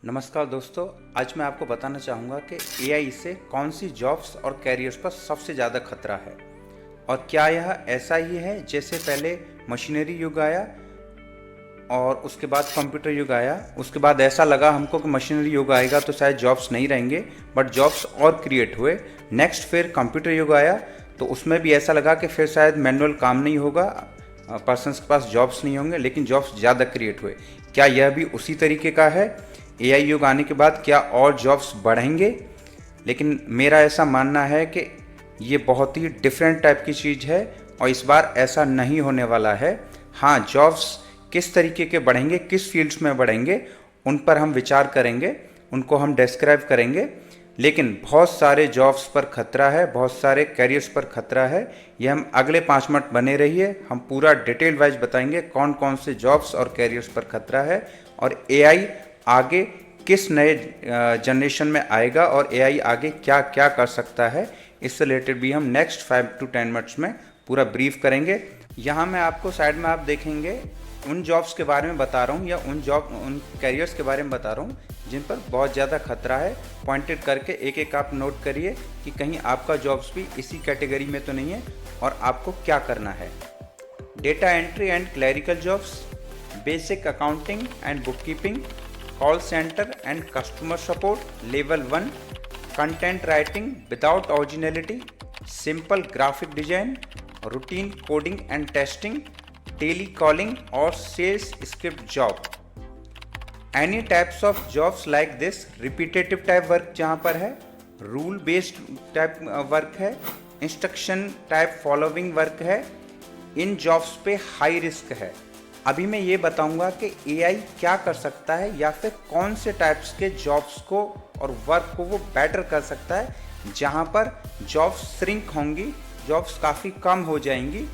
नमस्कार दोस्तों, आज मैं आपको बताना चाहूँगा कि एआई से कौन सी जॉब्स और कैरियर्स पर सबसे ज़्यादा खतरा है और क्या यह ऐसा ही है जैसे पहले मशीनरी युग आया और उसके बाद कंप्यूटर युग आया। उसके बाद ऐसा लगा हमको कि मशीनरी युग आएगा तो शायद जॉब्स नहीं रहेंगे, बट जॉब्स और क्रिएट हुए। नेक्स्ट फिर कंप्यूटर युग आया तो उसमें भी ऐसा लगा कि फिर शायद मैनुअल काम नहीं होगा, पर्सन्स के पास जॉब्स नहीं होंगे, लेकिन जॉब्स ज़्यादा क्रिएट हुए। क्या यह भी उसी तरीके का है? एआई युग आने के बाद क्या और जॉब्स बढ़ेंगे? लेकिन मेरा ऐसा मानना है कि ये बहुत ही डिफरेंट टाइप की चीज़ है और इस बार ऐसा नहीं होने वाला है। हाँ, जॉब्स किस तरीके के बढ़ेंगे, किस फील्ड्स में बढ़ेंगे, उन पर हम विचार करेंगे, उनको हम डिस्क्राइब करेंगे। लेकिन बहुत सारे जॉब्स पर खतरा है, बहुत सारे कैरियर्स पर खतरा है। ये हम अगले 5 मिनट बने रहिए, हम पूरा डिटेल वाइज बताएंगे कौन कौन से जॉब्स और कैरियर्स पर खतरा है और एआई आगे किस नए जनरेशन में आएगा और एआई आगे क्या क्या कर सकता है। इससे रिलेटेड भी हम नेक्स्ट 5 to 10 मिनट्स में पूरा ब्रीफ करेंगे। यहाँ मैं आपको साइड में आप देखेंगे उन जॉब्स के बारे में बता रहा हूँ या उन कैरियर्स के बारे में बता रहा हूँ जिन पर बहुत ज़्यादा खतरा है। पॉइंटेड करके एक एक आप नोट करिए कि कहीं आपका जॉब्स भी इसी कैटेगरी में तो नहीं है और आपको क्या करना है। Data entry and clerical jobs, basic accounting and book keeping, call centre and customer support level 1, content writing without originality, simple graphic design, routine coding and testing, tele calling और sales script job. Any types of jobs like this, repetitive type work जहाँ पर है, rule based type work है, instruction type following work है, इन jobs पे high risk है। अभी मैं ये बताऊंगा कि एआई क्या कर सकता है या फिर कौन से टाइप्स के जॉब्स को और वर्क को वो बेटर कर सकता है, जहाँ पर जॉब्स श्रिंक होंगी, जॉब्स काफ़ी कम हो जाएंगी।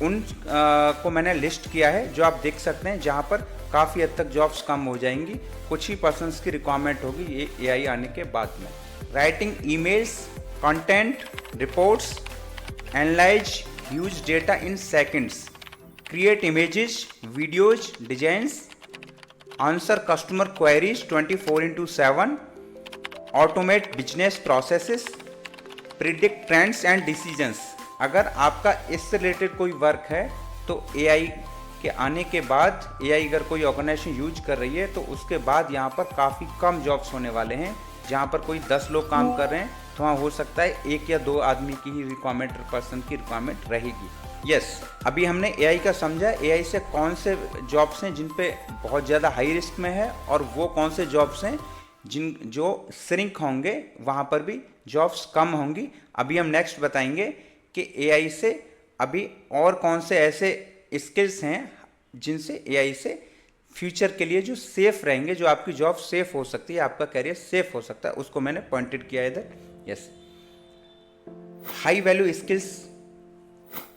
उन को मैंने लिस्ट किया है जो आप देख सकते हैं, जहाँ पर काफ़ी हद तक जॉब्स कम हो जाएंगी, कुछ ही पर्सन्स की रिक्वायरमेंट होगी ये एआई आने के बाद में। Writing emails, content, reports, analyse huge data in seconds, create images, videos, designs, answer customer queries 24/7, automate business processes, predict trends and decisions। अगर आपका इससे रिलेटेड कोई वर्क है तो एआई के आने के बाद, एआई अगर कोई ऑर्गेनाइजेशन यूज कर रही है तो उसके बाद यहाँ पर काफ़ी कम जॉब्स होने वाले हैं। जहाँ पर कोई 10 लोग काम कर रहे हैं तो वहाँ हो सकता है 1 या 2 आदमी की ही रिक्वायरमेंट, पर्सन की रिक्वायरमेंट रहेगी। यस, अभी हमने एआई का समझा, एआई से कौन से जॉब्स हैं जिन पे बहुत ज़्यादा हाई रिस्क में है और वो कौन से जॉब्स हैं जो श्रिंक होंगे, वहाँ पर भी जॉब्स कम होंगी। अभी हम नेक्स्ट बताएंगे कि एआई से अभी और कौन से ऐसे स्किल्स हैं जिनसे एआई से फ्यूचर के लिए जो सेफ रहेंगे, जो आपकी जॉब सेफ हो सकती है, आपका कैरियर सेफ हो सकता है, उसको मैंने पॉइंटेड किया है इधर। Yes, high value skills,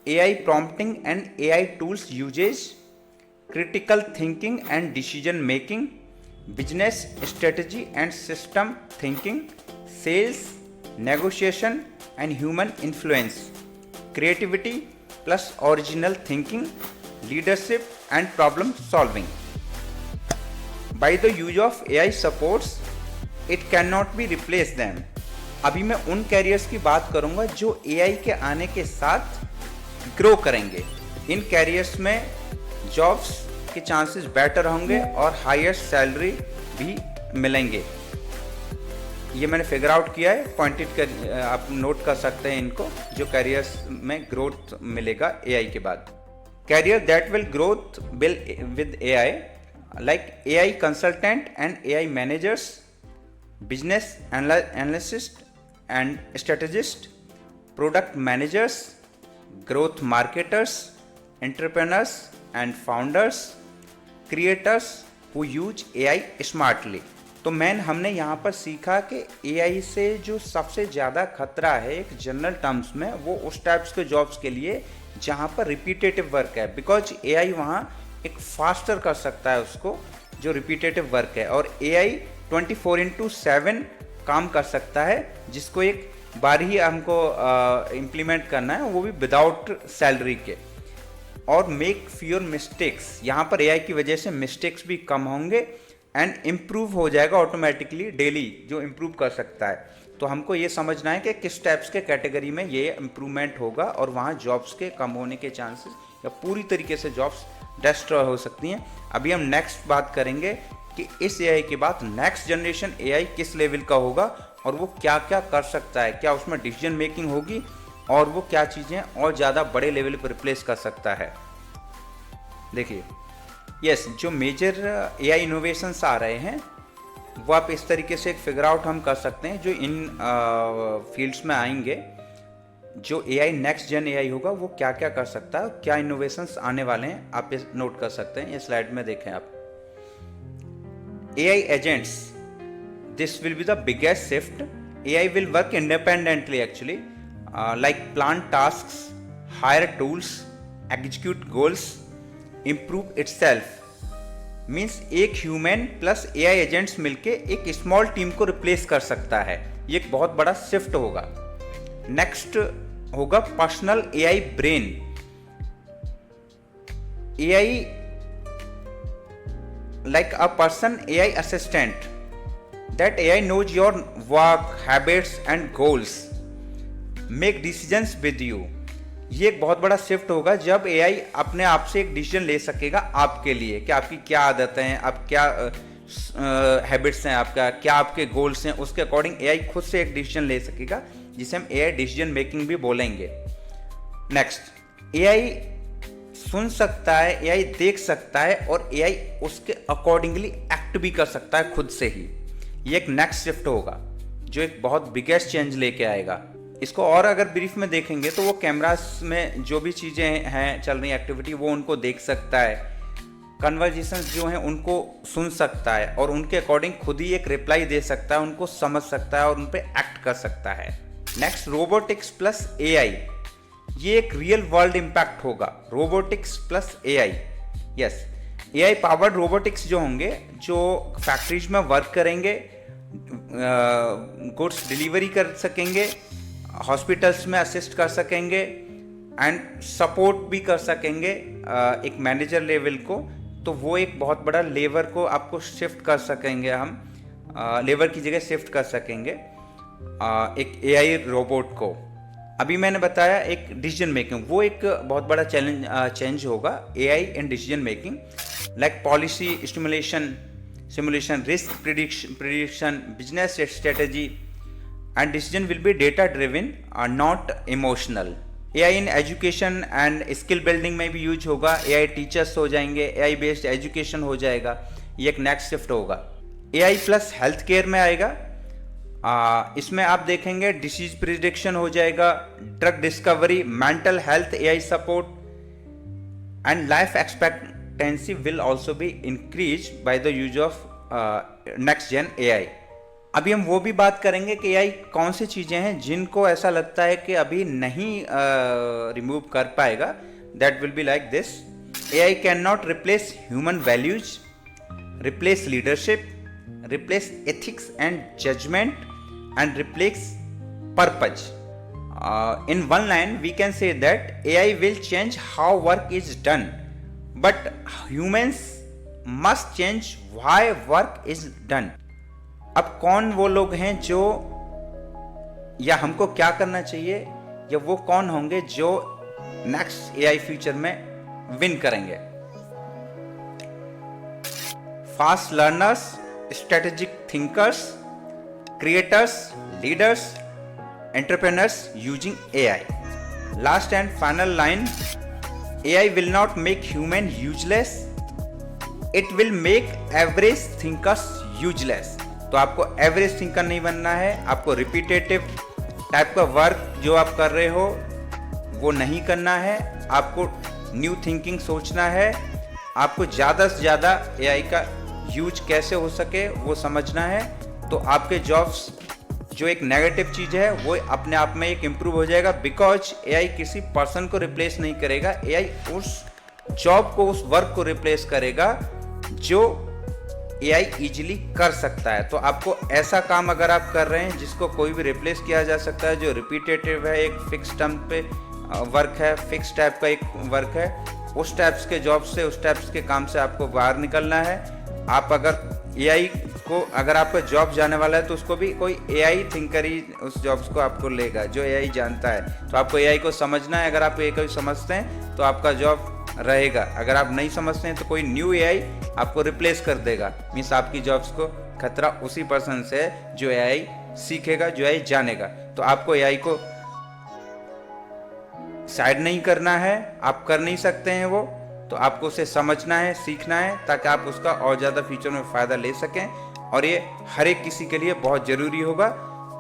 AI prompting and AI tools usage, critical thinking and decision making, business strategy and system thinking, sales, negotiation and human influence, creativity plus original thinking, leadership and problem solving. By the use of AI supports, it cannot be replaced them। अभी मैं उन carriers की बात करूंगा जो AI के आने के साथ ग्रो करेंगे। इन कैरियर्स में जॉब्स के चांसेस बेटर होंगे और हायर सैलरी भी मिलेंगे। ये मैंने फिगर आउट किया है, पॉइंटेड कर, आप नोट कर सकते हैं इनको, जो कैरियर्स में ग्रोथ मिलेगा एआई के बाद। Career that will growth will with AI, like AI consultant and AI managers, business analyst and strategist, product managers, growth marketers, entrepreneurs and founders, creators who use AI smartly। तो हमने यहाँ पर सीखा कि AI से जो सबसे ज़्यादा खतरा है एक जनरल टर्म्स में, वो उस टाइप्स के जॉब्स के लिए जहाँ पर रिपीटेटिव वर्क है, बिकॉज AI वहाँ एक फास्टर कर सकता है उसको जो रिपीटेटिव वर्क है, और AI 24/7 काम कर सकता है, जिसको एक बार ही हमको इम्प्लीमेंट करना है, वो भी विदाउट सैलरी के। और मेक फ्यूअर मिस्टेक्स, यहाँ पर एआई की वजह से मिस्टेक्स भी कम होंगे, एंड इम्प्रूव हो जाएगा ऑटोमेटिकली डेली, जो इम्प्रूव कर सकता है। तो हमको ये समझना है कि किस टाइप्स के कैटेगरी में ये इम्प्रूवमेंट होगा और वहाँ जॉब्स के कम होने के चांसेस या पूरी तरीके से जॉब्स डिस्ट्रॉय हो सकती हैं। अभी हम नेक्स्ट बात करेंगे कि इस एआई के बाद नेक्स्ट जनरेशन एआई किस लेवल का होगा और वो क्या क्या कर सकता है, क्या उसमें डिसीजन मेकिंग होगी और वो क्या चीज़ें और ज़्यादा बड़े लेवल पर रिप्लेस कर सकता है। देखिए यस, जो मेजर एआई इनोवेशंस आ रहे हैं वो आप इस तरीके से एक फिगर आउट हम कर सकते हैं जो इन फील्ड्स में आएंगे। जो एआई नेक्स्ट जेन एआई होगा वो क्या क्या कर सकता है, क्या इनोवेशंस आने वाले हैं, आप ये नोट कर सकते हैं। ये स्लाइड में देखें आप। AI agents, this will be the biggest shift. AI will work independently actually, like plan tasks, hire tools, execute goals, improve itself. Means एक ह्यूमन प्लस एआई एजेंट्स मिलके एक स्मॉल टीम को रिप्लेस कर सकता है। ये एक बहुत बड़ा शिफ्ट होगा। नेक्स्ट होगा personal AI brain. AI like a person AI assistant that AI knows your work, habits and goals, make decisions with you. ये एक बहुत बड़ा शिफ्ट होगा जब एआई अपने आप से एक डिसीजन ले सकेगा आपके लिए कि आपकी क्या आदतें हैं, आप क्या हैबिट्स हैं, आपका क्या आपके गोल्स हैं, उसके अकॉर्डिंग एआई खुद से एक डिसीजन ले सकेगा, जिसे हम एआई डिसीजन मेकिंग भी बोलेंगे। नेक्स्ट, एआई सुन सकता है, एआई देख सकता है और एआई उसके अकॉर्डिंगली एक्ट भी कर सकता है खुद से ही। ये एक नेक्स्ट शिफ्ट होगा जो एक बहुत बिगेस्ट चेंज लेके आएगा। इसको और अगर ब्रीफ में देखेंगे तो वो कैमरास में जो भी चीज़ें हैं चल रही एक्टिविटी वो उनको देख सकता है, कन्वर्जेशंस जो हैं उनको सुन सकता है और उनके अकॉर्डिंग खुद ही एक रिप्लाई दे सकता है, उनको समझ सकता है और उन पर एक्ट कर सकता है। Next, robotics plus AI. ये एक रियल वर्ल्ड इम्पैक्ट होगा, robotics plus AI. Yes, AI powered robotics जो होंगे, जो फैक्ट्रीज में वर्क करेंगे, गुड्स डिलीवरी कर सकेंगे, हॉस्पिटल्स में असिस्ट कर सकेंगे एंड सपोर्ट भी कर सकेंगे एक मैनेजर लेवल को। तो वो एक बहुत बड़ा लेबर को आपको शिफ्ट कर सकेंगे, हम लेबर की जगह शिफ्ट कर सकेंगे एक एआई रोबोट को। अभी मैंने बताया एक डिसीजन मेकिंग, वो एक बहुत बड़ा चेंज होगा AI in decision making, like policy simulation, risk prediction, business strategy and decision will be data driven and not emotional. AI in education and skill building में भी यूज होगा, AI टीचर्स हो जाएंगे, AI बेस्ड एजुकेशन हो जाएगा। ये एक next shift होगा। AI प्लस हेल्थ केयर में आएगा, इसमें आप देखेंगे डिसीज प्रिडिक्शन हो जाएगा, drug discovery, mental health AI support and life expectancy will also be increase by the use of next gen AI। अभी हम वो भी बात करेंगे कि एआई कौन सी चीज़ें हैं जिनको ऐसा लगता है कि अभी नहीं रिमूव कर पाएगा। That will be like this: AI can not replace human values, replace leadership, replace ethics and judgment and replace purpose. In one line we can say that AI will change how work is done, but humans must change why work is done. अब कौन वो लोग हैं जो, या हमको क्या करना चाहिए, या वो कौन होंगे जो नेक्स्ट एआई फ्यूचर में विन करेंगे? Fast learners, strategic thinkers, creators, leaders, entrepreneurs using AI. Last and final line: AI will not make human useless, it will make average thinkers useless. तो आपको एवरेज थिंकर नहीं बनना है, आपको repetitive type का work जो आप कर रहे हो वो नहीं करना है, आपको न्यू थिंकिंग सोचना है, आपको ज़्यादा से ज़्यादा एआई का यूज कैसे हो सके वो समझना है। तो आपके जॉब्स जो एक नेगेटिव चीज़ है वो अपने आप में एक इम्प्रूव हो जाएगा, बिकॉज एआई किसी पर्सन को रिप्लेस नहीं करेगा, एआई उस जॉब को, उस वर्क को रिप्लेस करेगा जो एआई इजीली कर सकता है। तो आपको ऐसा काम अगर आप कर रहे हैं जिसको कोई भी रिप्लेस किया जा सकता है, जो रिपीटेटिव है, एक फिक्स टर्म पे वर्क है, फिक्स टाइप का एक वर्क है, उस टाइप्स के जॉब से, उस टाइप्स के काम से आपको बाहर निकलना है। आप अगर एआई को अगर आपका जॉब जाने वाला है तो उसको भी कोई एआई थिंकर ही उस जॉब्स को आपको लेगा जो एआई जानता है। तो आपको एआई को समझना है। अगर आप एआई को समझते हैं तो आपका जॉब रहेगा। अगर आप नहीं समझते हैं तो कोई न्यू एआई आपको रिप्लेस कर देगा। मीन्स आपकी जॉब्स को खतरा उसी पर्सन से है जो एआई सीखेगा, जो एआई जानेगा। तो आपको एआई को साइड नहीं करना है, आप कर नहीं सकते हैं वो, तो आपको उसे समझना है, सीखना है, ताकि आप उसका और ज़्यादा फ्यूचर में फ़ायदा ले सकें। और ये हर एक किसी के लिए बहुत ज़रूरी होगा।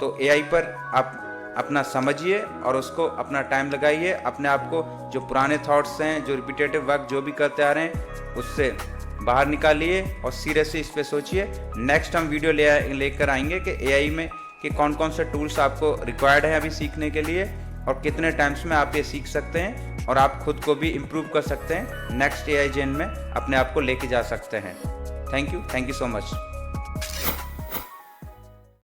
तो एआई पर आप अपना समझिए और उसको अपना टाइम लगाइए। अपने आप को जो पुराने थॉट्स हैं, जो रिपीटेटिव वर्क जो भी करते आ रहे हैं, उससे बाहर निकालिए और सीरियसली इस पर सोचिए। नेक्स्ट हम वीडियो लेकर आएंगे कि एआई में कि कौन कौन से टूल्स आपको रिक्वायर्ड है अभी सीखने के लिए और कितने टाइम्स में आप ये सीख सकते हैं और आप खुद को भी इम्प्रूव कर सकते हैं। नेक्स्ट एआई जेन में अपने आप को लेके जा सकते हैं। Thank you so much.